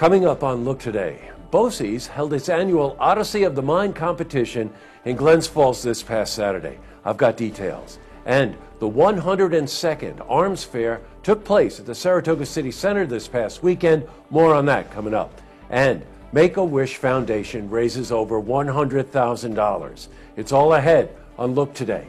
Coming up on Look Today, BOCES held its annual Odyssey of the Mind competition in Glens Falls this past Saturday. I've got details. And the 102nd Arms Fair took place at the Saratoga City Center this past weekend. More on that coming up. And Make-A-Wish Foundation raises over $100,000. It's all ahead on Look Today.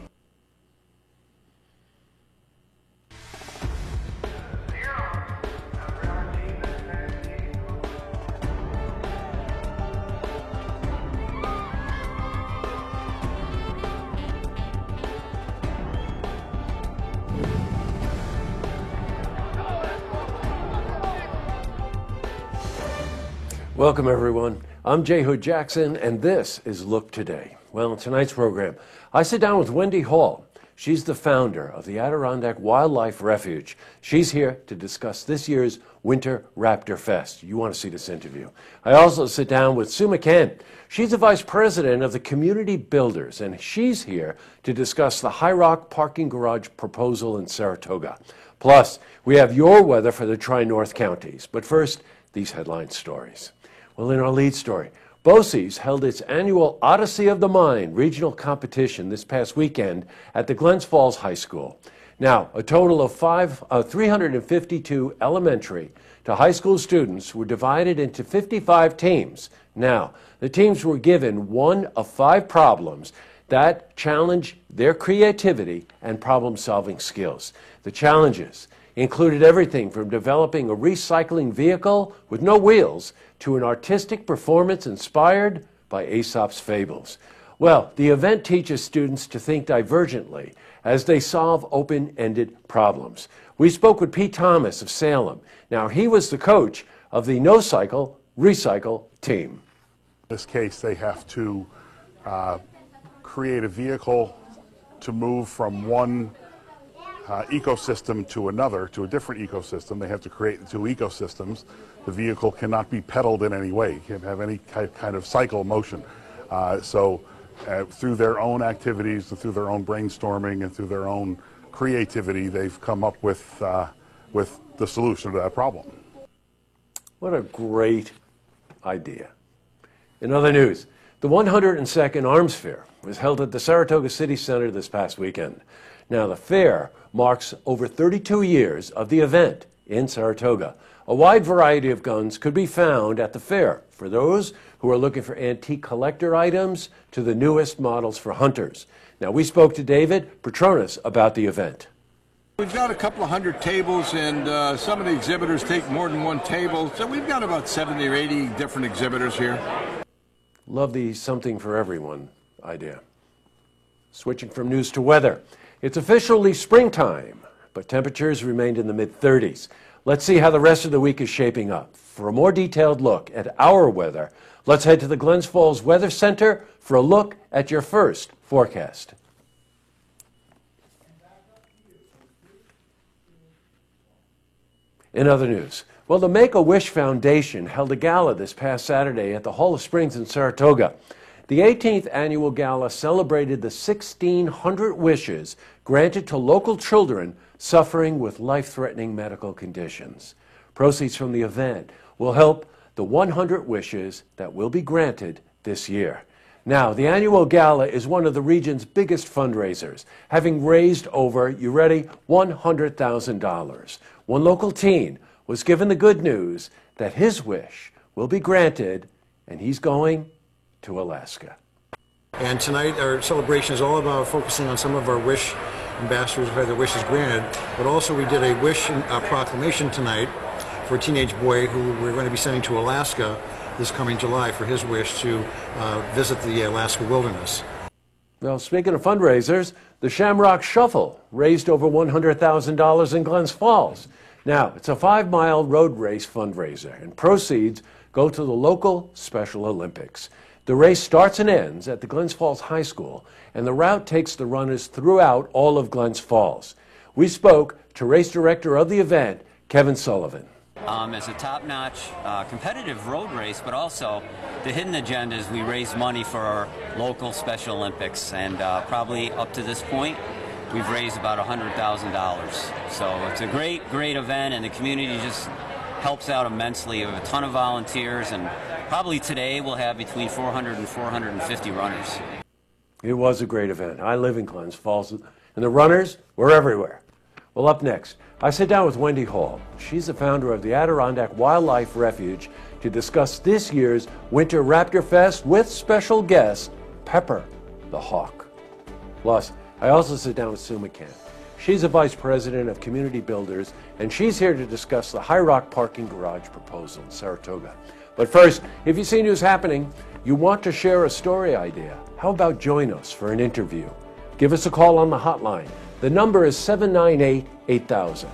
Welcome, everyone. I'm Jay Hood Jackson, and this is Look Today. Well, in tonight's program, I sit down with Wendy Hall. She's the founder of the Adirondack Wildlife Refuge. She's here to discuss this year's Winter Raptor Fest. You want to see this interview. I also sit down with Sue McCann. She's the vice president of the Community Builders, and she's here to discuss the High Rock parking garage proposal in Saratoga. Plus, we have your weather for the Tri-North counties. But first, these headline stories. Well, in our lead story, BOCES held its annual Odyssey of the Mind regional competition this past weekend at the Glens Falls High School. Now, a total of 352 elementary to high school students were divided into 55 teams. Now, the teams were given one of 5 problems that challenge their creativity and problem-solving skills. The challenges included everything from developing a recycling vehicle with no wheels to an artistic performance inspired by Aesop's fables. Well, the event teaches students to think divergently as they solve open-ended problems. We spoke with Pete Thomas of Salem. Now, he was the coach of the No Cycle, Recycle team. In this case, they have to create a vehicle to move from one ecosystem to another, to a different ecosystem. They have to create the 2 ecosystems. The vehicle cannot be pedaled in any way. It can't have any kind of cycle motion. So through their own activities and through their own brainstorming and through their own creativity, they've come up with the solution to that problem. What a great idea. In other news, the 102nd Arms Fair was held at the Saratoga City Center this past weekend. Now, the fair marks over 32 years of the event in Saratoga. A wide variety of guns could be found at the fair for those who are looking for antique collector items to the newest models for hunters. Now, we spoke to David Petronas about the event. We've got a couple of 100 tables, and some of the exhibitors take more than one table, so we've got about 70 or 80 different exhibitors here. Love the something for everyone idea. Switching from news to weather. It's officially springtime, but temperatures remained in the mid-30s. Let's see how the rest of the week is shaping up. For a more detailed look at our weather, let's head to the Glens Falls Weather Center for a look at your first forecast. In other news, well, the Make-A-Wish Foundation held a gala this past Saturday at the Hall of Springs in Saratoga. The 18th annual gala celebrated the 1,600 wishes granted to local children suffering with life-threatening medical conditions. Proceeds from the event will help the 100 wishes that will be granted this year. Now, the annual gala is one of the region's biggest fundraisers, having raised over, you ready, $100,000. One local teen was given the good news that his wish will be granted, and he's going to Alaska. And tonight our celebration is all about focusing on some of our wish ambassadors who had their wishes granted, but also we did a wish proclamation tonight for a teenage boy who we're going to be sending to Alaska this coming July for his wish to visit the Alaska wilderness. Well, speaking of fundraisers, the Shamrock Shuffle raised over $100,000 in Glens Falls. Now, it's a 5-mile road race fundraiser, and proceeds go to the local Special Olympics. The race starts and ends at the Glens Falls High School, and the route takes the runners throughout all of Glens Falls. We spoke to race director of the event, Kevin Sullivan. It's a top-notch competitive road race, but also the hidden agenda is we raise money for our local Special Olympics, and probably up to this point, we've raised about $100,000. So it's a great event, and the community just helps out immensely. We have a ton of volunteers, and probably today we'll have between 400 and 450 runners. It was a great event. I live in Glens Falls, and the runners were everywhere. Well, up next, I sit down with Wendy Hall. She's the founder of the Adirondack Wildlife Refuge to discuss this year's Winter Raptor Fest with special guest Pepper the Hawk. Plus, I also sit down with Sue McCann. She's a vice president of community builders, and she's here to discuss the High Rock parking garage proposal in Saratoga. But first, if you see news happening, you want to share a story idea, how about join us for an interview? Give us a call on the hotline. The number is 798-8000.